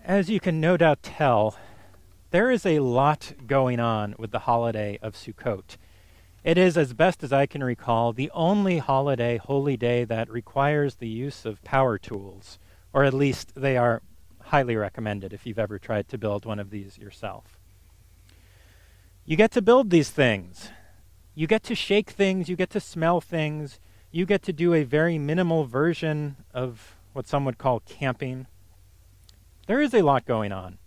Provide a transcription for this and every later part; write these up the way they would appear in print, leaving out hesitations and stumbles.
As you can no doubt tell, there is a lot going on with the holiday of Sukkot. It is, as best as I can recall, the only holy day that requires the use of power tools, or at least they are highly recommended if you've ever tried to build one of these yourself. You get to build these things. You get to shake things, you get to smell things, you get to do a very minimal version of what some would call camping. There is a lot going on.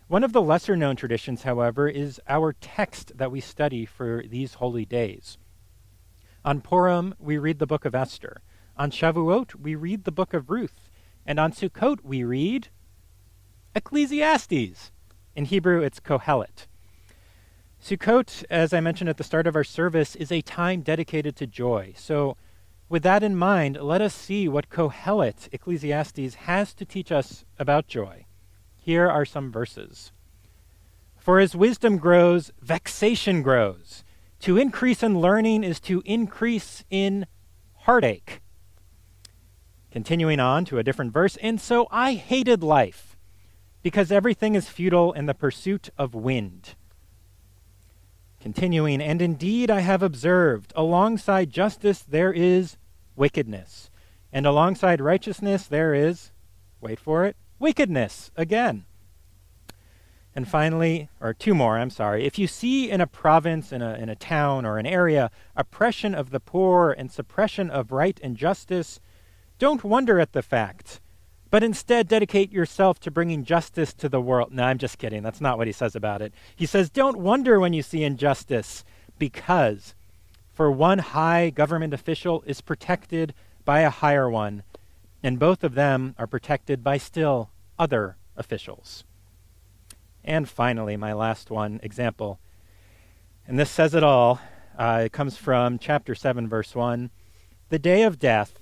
One of the lesser-known traditions, however, is our text that we study for these holy days. On Purim, we read the book of Esther. On Shavuot, we read the book of Ruth. And on Sukkot, we read Ecclesiastes. In Hebrew, it's Kohelet. Sukkot, as I mentioned at the start of our service, is a time dedicated to joy. So with that in mind, let us see what Kohelet, Ecclesiastes, has to teach us about joy. Here are some verses. For as wisdom grows, vexation grows. To increase in learning is to increase in heartache. Continuing on to a different verse, and so I hated life, because everything is futile in the pursuit of wind. Continuing, and indeed I have observed, alongside justice there is wickedness, and alongside righteousness there is, wait for it, wickedness again. And finally, or two more, if you see in a province, in a town or an area, oppression of the poor and suppression of right and justice, don't wonder at the fact, but instead dedicate yourself to bringing justice to the world. No, I'm just kidding. That's not what he says about it. He says, don't wonder when you see injustice, because for one high government official is protected by a higher one, and both of them are protected by still other officials. And finally, my last one example, and this says it all. It comes from chapter 7, verse 1. The day of death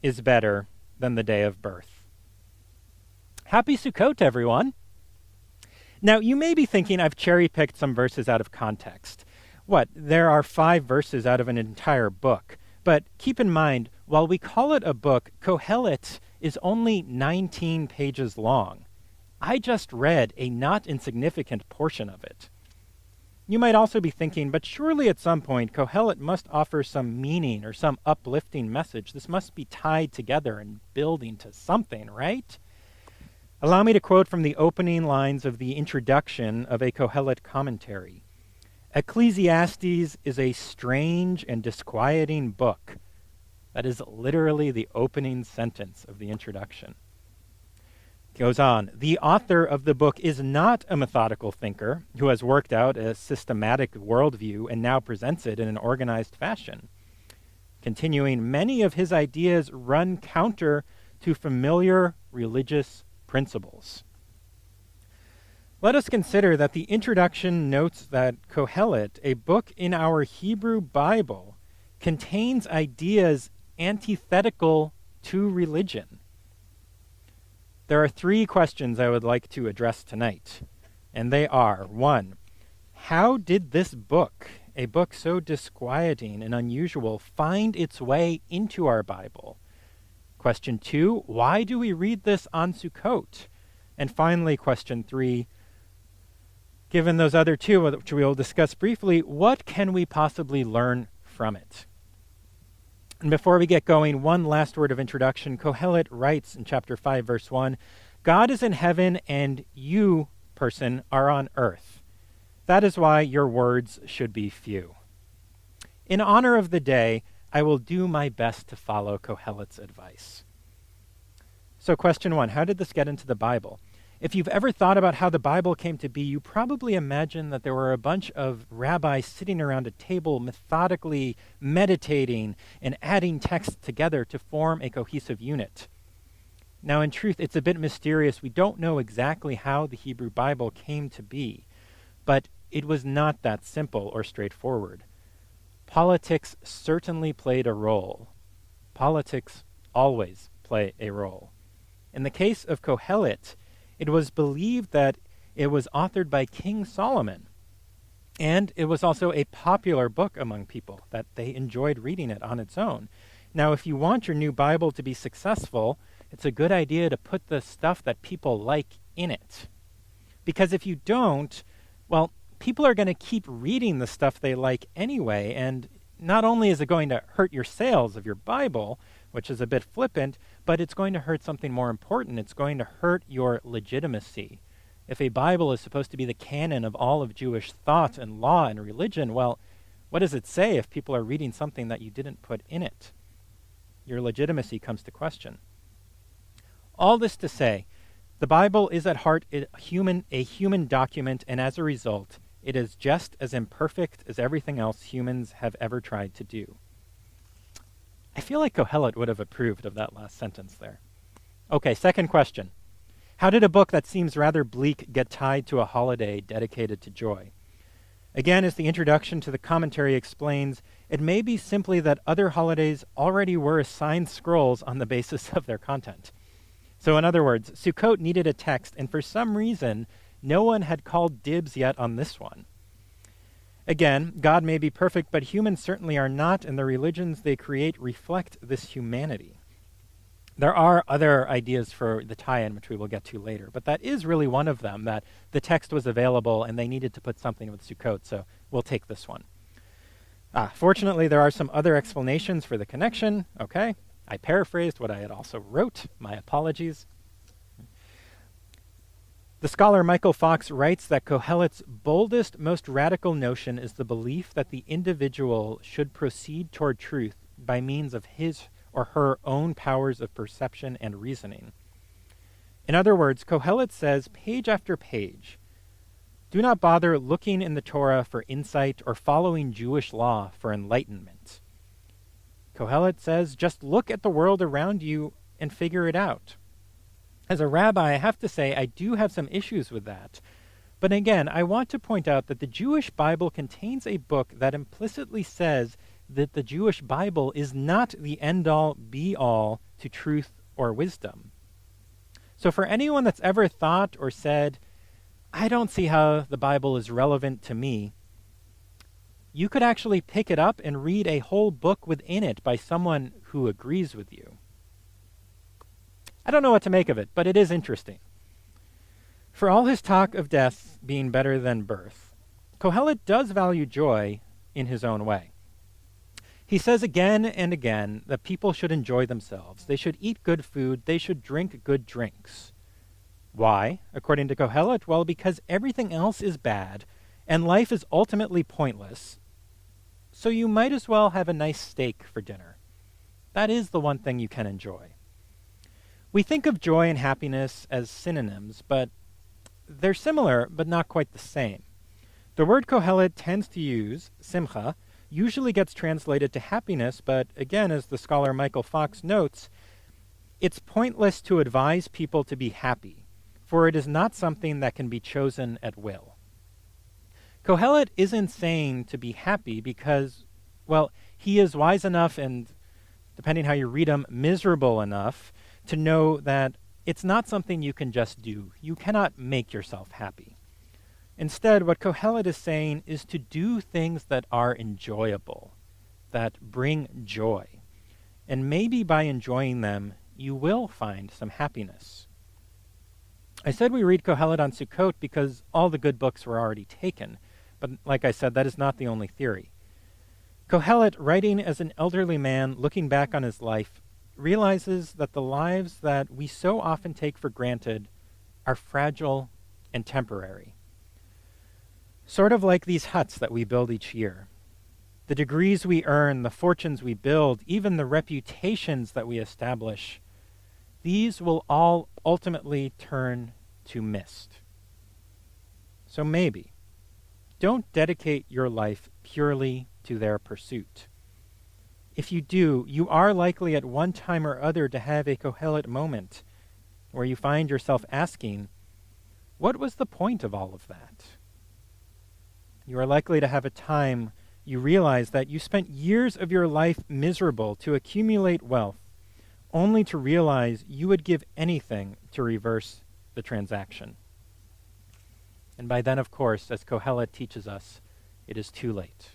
is better than the day of birth. Happy Sukkot, everyone. Now, you may be thinking I've cherry-picked some verses out of context. What? There are 5 verses out of an entire book. But keep in mind, while we call it a book, Kohelet is only 19 pages long. I just read a not insignificant portion of it. You might also be thinking, but surely at some point, Kohelet must offer some meaning or some uplifting message. This must be tied together and building to something, right? Allow me to quote from the opening lines of the introduction of a Kohelet commentary. Ecclesiastes is a strange and disquieting book. That is literally the opening sentence of the introduction. It goes on, the author of the book is not a methodical thinker who has worked out a systematic worldview and now presents it in an organized fashion. Continuing, many of his ideas run counter to familiar religious principles. Let us consider that the introduction notes that Kohelet, a book in our Hebrew Bible, contains ideas antithetical to religion. There are 3 questions I would like to address tonight, and they are, 1, how did this book, a book so disquieting and unusual, find its way into our Bible? Question 2, why do we read this on Sukkot? And finally, question 3, given those other 2, which we will discuss briefly, what can we possibly learn from it? And before we get going, one last word of introduction. Kohelet writes in chapter 5, verse 1, God is in heaven and you, person, are on earth. That is why your words should be few. In honor of the day, I will do my best to follow Kohelet's advice. So question 1, how did this get into the Bible? If you've ever thought about how the Bible came to be, you probably imagine that there were a bunch of rabbis sitting around a table methodically meditating and adding texts together to form a cohesive unit. Now, in truth, it's a bit mysterious. We don't know exactly how the Hebrew Bible came to be, but it was not that simple or straightforward. Politics certainly played a role. Politics always play a role. In the case of Kohelet, it was believed that it was authored by King Solomon, and it was also a popular book among people, that they enjoyed reading it on its own. Now, if you want your new Bible to be successful, it's a good idea to put the stuff that people like in it. Because if you don't, well, people are going to keep reading the stuff they like anyway, and not only is it going to hurt your sales of your Bible, which is a bit flippant, but it's going to hurt something more important. It's going to hurt your legitimacy. If a Bible is supposed to be the canon of all of Jewish thought and law and religion, well, what does it say if people are reading something that you didn't put in it? Your legitimacy comes to question. All this to say, the Bible is at heart a human document, and as a result, it is just as imperfect as everything else humans have ever tried to do. I feel like Kohelet would have approved of that last sentence there. Okay, second question. How did a book that seems rather bleak get tied to a holiday dedicated to joy? Again, as the introduction to the commentary explains, it may be simply that other holidays already were assigned scrolls on the basis of their content. So in other words, Sukkot needed a text, and for some reason, no one had called dibs yet on this one. Again, God may be perfect, but humans certainly are not, and the religions they create reflect this humanity. There are other ideas for the tie-in, which we will get to later, but that is really one of them, that the text was available and they needed to put something with Sukkot, so we'll take this one. Fortunately, there are some other explanations for the connection. Okay, I paraphrased what I had also wrote. My apologies. The scholar Michael Fox writes that Kohelet's boldest, most radical notion is the belief that the individual should proceed toward truth by means of his or her own powers of perception and reasoning. In other words, Kohelet says, page after page, do not bother looking in the Torah for insight or following Jewish law for enlightenment. Kohelet says, just look at the world around you and figure it out. As a rabbi, I have to say I do have some issues with that. But again, I want to point out that the Jewish Bible contains a book that implicitly says that the Jewish Bible is not the end-all, be-all to truth or wisdom. So for anyone that's ever thought or said, I don't see how the Bible is relevant to me, you could actually pick it up and read a whole book within it by someone who agrees with you. I don't know what to make of it, but it is interesting. For all his talk of death being better than birth, Kohelet does value joy in his own way. He says again and again that people should enjoy themselves. They should eat good food. They should drink good drinks. Why? According to Kohelet, well, because everything else is bad and life is ultimately pointless. So you might as well have a nice steak for dinner. That is the one thing you can enjoy. We think of joy and happiness as synonyms, but they're similar, but not quite the same. The word Kohelet tends to use, simcha, usually gets translated to happiness, but again, as the scholar Michael Fox notes, it's pointless to advise people to be happy, for it is not something that can be chosen at will. Kohelet isn't saying to be happy because, well, he is wise enough and, depending how you read him, miserable enough to know that it's not something you can just do. You cannot make yourself happy. Instead, what Kohelet is saying is to do things that are enjoyable, that bring joy. And maybe by enjoying them, you will find some happiness. I said we read Kohelet on Sukkot because all the good books were already taken. But like I said, that is not the only theory. Kohelet, writing as an elderly man looking back on his life, realizes that the lives that we so often take for granted are fragile and temporary. Sort of like these huts that we build each year. The degrees we earn, the fortunes we build, even the reputations that we establish, these will all ultimately turn to mist. So maybe, don't dedicate your life purely to their pursuit. If you do, you are likely at one time or other to have a Kohelet moment where you find yourself asking, what was the point of all of that? You are likely to have a time you realize that you spent years of your life miserable to accumulate wealth, only to realize you would give anything to reverse the transaction. And by then, of course, as Kohelet teaches us, it is too late.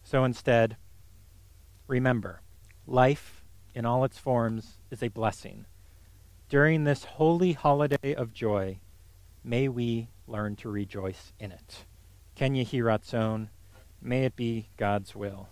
So instead, remember, life in all its forms is a blessing. during this holy holiday of joy, may we learn to rejoice in it. Ken Yehi Ratzon, may it be God's will.